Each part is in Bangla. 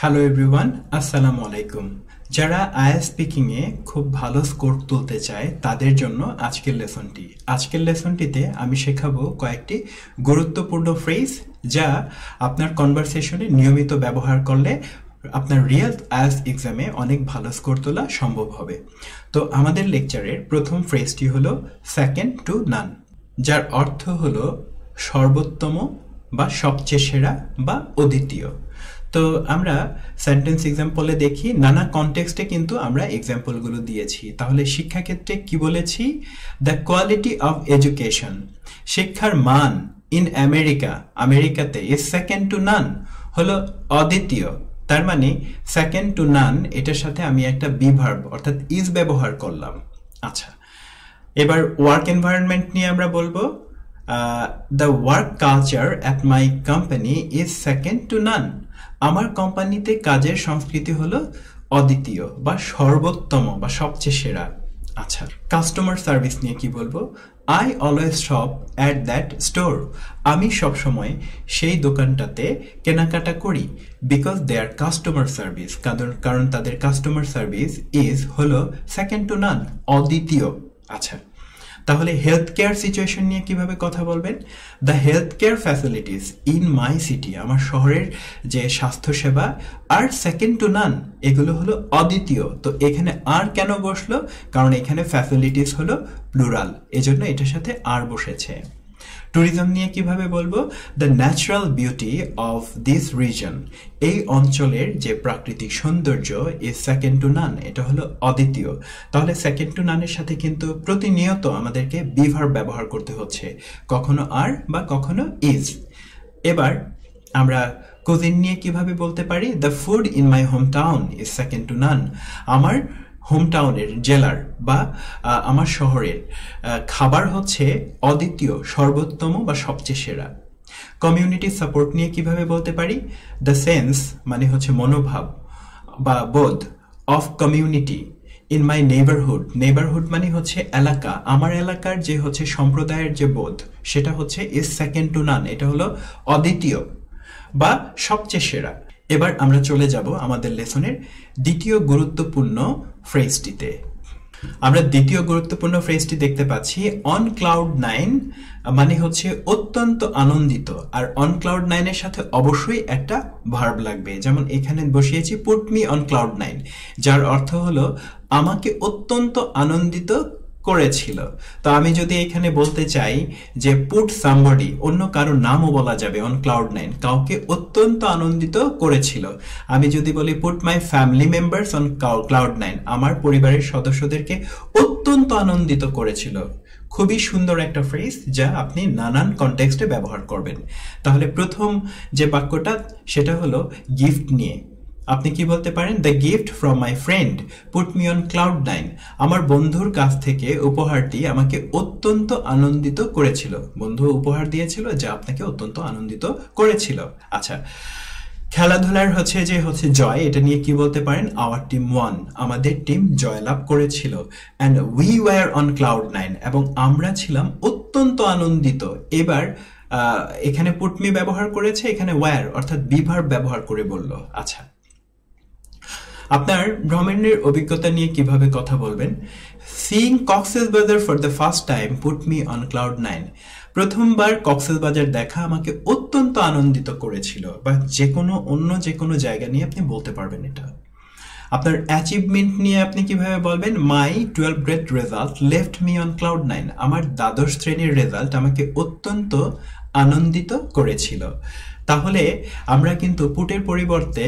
হ্যালো এভরিওয়ান, আসসালামু আলাইকুম। যারা আইএলটিএস স্পিকিং এ খুব ভালো স্কোর তুলতে চায় তাদের জন্য আজকের লেসনটিতে আমি শেখাবো কয়েকটি গুরুত্বপূর্ণ ফ্রেজ যা আপনার কনভারসেশনে নিয়মিত ব্যবহার করলে আপনার রিয়েল আইএলটিএস এক্সামে অনেক ভালো স্কোর তোলা সম্ভব হবে। তো আমাদের লেকচারের প্রথম ফ্রেজটি হলো সেকেন্ড টু নান, যার অর্থ হলো সর্বোত্তম বা সবচেয়ে সেরা বা অদ্বিতীয়। তো আমরা সেন্টেন্স এক্সাম্পলে দেখি, নানা কনটেক্সটে কিন্তু আমরা এক্সাম্পলগুলো দিয়েছি। তাহলে শিক্ষাক্ষেত্রে কি বলেছি? দ্য কোয়ালিটি অফ এডুকেশন, শিক্ষার মান ইন আমেরিকাতে ইজ সেকেন্ড টু নান, হলো অদ্বিতীয়। তার মানে সেকেন্ড টু নান এটার সাথে আমি একটা বি ভার্ব অর্থাৎ ইজ ব্যবহার করলাম। আচ্ছা, এবার ওয়ার্ক এনভায়রনমেন্ট নিয়ে আমরা বলবো, the work culture at my company is second two নান, আমার কোম্পানিতে কাজের সংস্কৃতি হলো অদ্বিতীয় বা সর্বোত্তম বা সবচেয়ে সেরা। আচ্ছা, কাস্টমার সার্ভিস নিয়ে কি বলবো? I always shop at that store, আমি সবসময় সেই দোকানটাতে কেনাকাটা করি। বিকজ দেয়ার কাস্টমার সার্ভিস, কারণ তাদের কাস্টমার সার্ভিস ইজ হলো সেকেন্ড টু নান, অদ্বিতীয়। আচ্ছা, তাহলে হেলথ কেয়ার সিচুয়েশন নিয়ে কিভাবে কথা বলবেন? The health care facilities in my city, আমার শহরের যে স্বাস্থ্যসেবা আর সেকেন্ড টু নান, এগুলো হলো অদ্বিতীয়। তো এখানে আর কেন বসলো? কারণ এখানে ফ্যাসিলিটিস হলো প্লুরাল, এজন্য এটার সাথে আর বসেছে। ট্যুরিজম নিয়ে কিভাবে বলবো? The natural beauty of this reason, এই অঞ্চলের যে প্রাকৃতিক সৌন্দর্য ইজ সেকেন্ড টু নান, এটা হলো অদ্বিতীয়। তাহলে সেকেন্ড টু নানের সাথে কিন্তু প্রতিনিয়ত আমাদেরকে বি ভার্ব ব্যবহার করতে হচ্ছে, কখনো আর বা কখনো ইজ। এবার আমরা কুজিন নিয়ে কিভাবে বলতে পারি? The food in my home town is second two নান, আমার হোম টাউনের, জেলার বা আমার শহরের খাবার হচ্ছে অদ্বিতীয়, সর্বোত্তম বা সবচেয়ে সেরা। কমিউনিটি সাপোর্ট নিয়ে কিভাবে বলতে পারি? দ্য সেন্স মানে হচ্ছে মনোভাব বা বোধ, of community in my neighbourhood মানে হচ্ছে এলাকা, আমার এলাকার যে হচ্ছে সম্প্রদায়ের যে বোধ, সেটা হচ্ছে ইজ সেকেন্ড টু নান, এটা হলো অদ্বিতীয় বা সবচেয়ে সেরা। এবার আমরা চলে যাব আমাদের লেসনের দ্বিতীয় গুরুত্বপূর্ণ ফ্রেজটিতে। আমরা দ্বিতীয় গুরুত্বপূর্ণ ফ্রেজটি দেখতে পাচ্ছি অন ক্লাউড নাইন, মানে হচ্ছে অত্যন্ত আনন্দিত। আর অন ক্লাউড নাইনের সাথে অবশ্যই একটা ভার্ব লাগবে, যেমন এখানে বসিয়েছি put me on cloud nine, যার অর্থ হলো আমাকে অত্যন্ত আনন্দিত করেছিল। তো আমি যদি এখানে বলতে চাই যে পুট সামবডি, অন্য কারো নামও বলা যাবে, অন ক্লাউড নাইন, কাউকে অত্যন্ত আনন্দিত করেছিল। আমি যদি বলি put my family members on cloud nine, আমার পরিবারের সদস্যদেরকে অত্যন্ত আনন্দিত করেছিল। খুবই সুন্দর একটা ফ্রেজ যা আপনি নানান কনটেক্সটে ব্যবহার করবেন। তাহলে প্রথম যে বাক্যটা সেটা হলো গিফট নিয়ে। আপনি কি বলতে পারেন? The gift from my friend put me on cloud nine, আমার বন্ধুর কাছ থেকে উপহারটি আমাকে অত্যন্ত আনন্দিত করেছিল। বন্ধু উপহার দিয়েছিল যা আপনাকে অত্যন্ত আনন্দিত করেছিল। আচ্ছা, খেলাধুলার হচ্ছে জয়, এটা নিয়ে কি বলতে পারেন? আওয়ার টিম ওয়ান, আমাদের টিম জয়লাভ করেছিল। And we were on cloud nine, এবং আমরা ছিলাম অত্যন্ত আনন্দিত। এবার এখানে পুট মি ব্যবহার করেছে, এখানে ওয়্যার অর্থাৎ বি ভার্ব ব্যবহার করে বলল। আচ্ছা, আপনার ভ্রমণের অভিজ্ঞতা নিয়ে কিভাবে কথা বলবেন? Seeing Cox's Bazar for the first time put me on cloud nine, প্রথমবার কক্সবাজার দেখা আমাকে অত্যন্ত আনন্দিত করেছিল। বা অন্য যে কোনো জায়গা নিয়ে আপনি বলতে পারবেন এটা। আপনার অ্যাচিভমেন্ট নিয়ে আপনি কিভাবে বলবেন? মাই 12th grade result left me on cloud nine, আমার দ্বাদশ শ্রেণীর রেজাল্ট আমাকে অত্যন্ত আনন্দিত করেছিল। তাহলে আমরা কিন্তু পুটের পরিবর্তে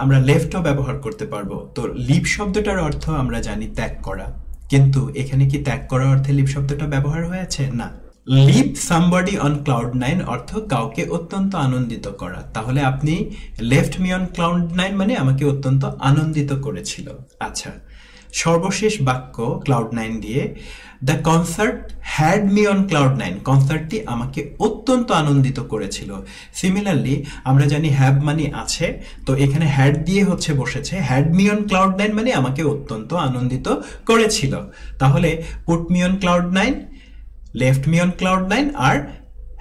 আমরা লেফটও ব্যবহার করতে পারবো। তো লিভ শব্দটার অর্থ আমরা জানি ত্যাগ করা, কিন্তু এখানে কি ত্যাগ করার অর্থে লিভ শব্দটা ব্যবহার হয়েছে? না। Leave somebody on cloud nine অর্থ কাউকে অত্যন্ত আনন্দিত করা। তাহলে আপনি left me on cloud nine মানে আমাকে অত্যন্ত আনন্দিত করেছিল। আচ্ছা, সর্বশেষ বাক্য ক্লাউড নাইন দিয়ে, the concert had me on cloud nine, কনসার্টটি আমাকে অত্যন্ত আনন্দিত করেছিল। সিমিলারলি আমরা জানি হ্যাভ মানে আছে, তো এখানে হ্যাড দিয়ে বসেছে, had me on cloud nine মানে আমাকে অত্যন্ত আনন্দিত করেছিল। তাহলে put me on cloud nine, left me on cloud nine আর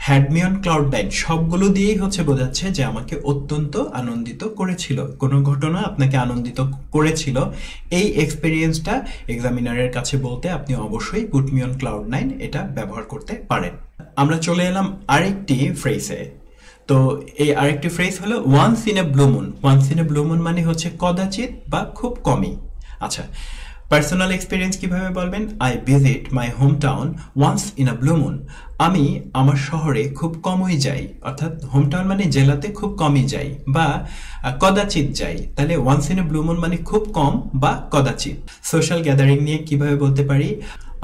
had me on cloud nine সবগুলো দিয়েই হচ্ছে বোঝাচ্ছে যে আমাকে অত্যন্ত আনন্দিত করেছিল। কোনো ঘটনা আপনাকে আনন্দিত করেছিল, এই এক্সপিরিয়েন্সটা এক্সামিনারের কাছে বলতে আপনি অবশ্যই put me on cloud nine এটা ব্যবহার করতে পারেন। আমরা চলে এলাম আরেকটি ফ্রেজে। তো এই আরেকটি ফ্রেজ হলো once in a blue moon. Once in a blue moon মানে হচ্ছে কদাচিৎ বা খুব কমই। আচ্ছা, পার্সোনাল এক্সপিরিয়েন্স কিভাবে বলবেন? I visit my home town once in a blue moon. আমি আমার শহরে খুব কমই যাই, অর্থাৎ হোম টাউন মানে জেলাতে খুব কমই যাই বা কদাচিৎ যাই। তাহলে once in a blue moon মানে খুব কম বা কদাচিৎ। সোশ্যাল গ্যাদারিং নিয়ে কিভাবে বলতে পারি?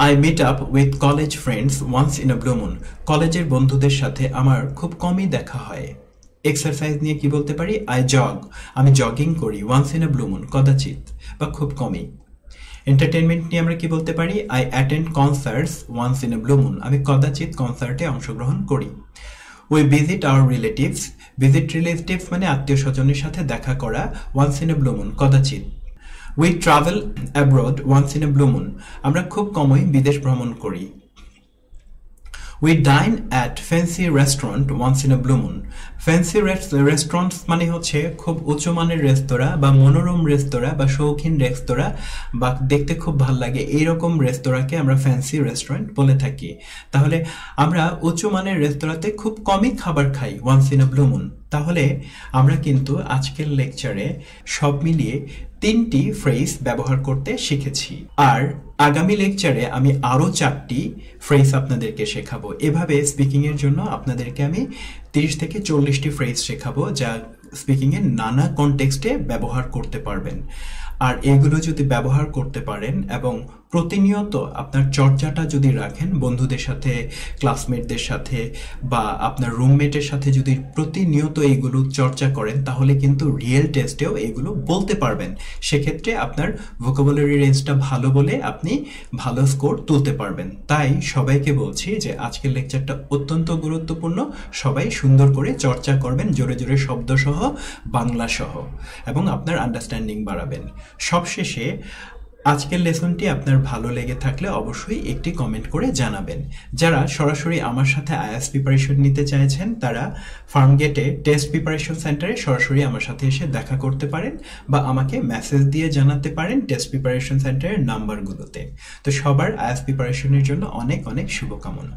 I meet up with college friends once in a blue moon. কলেজের বন্ধুদের সাথে আমার খুব কমই দেখা হয়। এক্সারসাইজ নিয়ে কি বলতে পারি? আই জগ, আমি জগিং করি once in a blue moon, কদাচিৎ বা খুব কমই। এন্টারটেনমেন্ট নিয়ে আমরা কি বলতে পারি? I attend concerts once in a blue moon, আমি কদাচিৎ কনসার্টে অংশগ্রহণ করি। We visit our relatives, visit relatives মানে আত্মীয় স্বজনের সাথে দেখা করা, once in a blue moon, কদাচিৎ। We travel abroad once in a blue moon, আমরা খুব কমই বিদেশ ভ্রমণ করি। We dine at fancy restaurant once in a blue moon. Fancy restaurants মানে হচ্ছে খুব উচ্চমানের রেস্তোরাঁ বা মনোরম রেস্তোরাঁ বা শৌখিন রেস্তোরাঁ বা দেখতে খুব ভাল লাগে এইরকম রেস্তোরাঁকে আমরা ফ্যান্সি রেস্টুরেন্ট বলে থাকি। তাহলে আমরা উচ্চমানের রেস্তোরাঁতে খুব কমই খাবার খাই once in a blue moon. তাহলে আমরা কিন্তু আজকের লেকচারে সব মিলিয়ে 3টি ফ্রেজ ব্যবহার করতে শিখেছি, আর আগামী লেকচারে আমি আরো 4টি ফ্রেজ আপনাদেরকে শেখাবো। এভাবে স্পিকিং এর জন্য আপনাদেরকে আমি 30 থেকে 40টি ফ্রেজ শেখাবো যা স্পিকিং এর নানা কনটেক্সটে ব্যবহার করতে পারবেন। আর এগুলো যদি ব্যবহার করতে পারেন এবং প্রতিনিয়ত আপনার চর্চাটা যদি রাখেন বন্ধুদের সাথে, ক্লাসমেটদের সাথে বা আপনার রুমমেটের সাথে যদি প্রতিনিয়ত এইগুলো চর্চা করেন তাহলে কিন্তু রিয়েল টেস্টেও এগুলো বলতে পারবেন। সেক্ষেত্রে আপনার ভোকাবুলারি রেঞ্জটা ভালো বলে আপনি ভালো স্কোর তুলতে পারবেন। তাই সবাইকে বলছি যে আজকের লেকচারটা অত্যন্ত গুরুত্বপূর্ণ। সবাই সুন্দর করে চর্চা করবেন, জোরে জোরে শব্দসহ, বাংলা সহ, এবং আপনার আন্ডারস্ট্যান্ডিং বাড়াবেন। সবশেষে আজকের লেসনটি আপনার ভালো লেগে থাকলে অবশ্যই একটি কমেন্ট করে জানাবেন। যারা সরাসরি আমার সাথে আইএলটিএস প্রিপারেশন নিতে চাইছেন তারা ফার্মগেটে টেস্ট প্রিপারেশন সেন্টারে সরাসরি আমার সাথে এসে দেখা করতে পারেন বা আমাকে মেসেজ দিয়ে জানাতে পারেন টেস্ট প্রিপারেশন সেন্টারের নাম্বারগুলোতে। তো সবার আইএলটিএস প্রিপারেশনের জন্য অনেক অনেক শুভকামনা।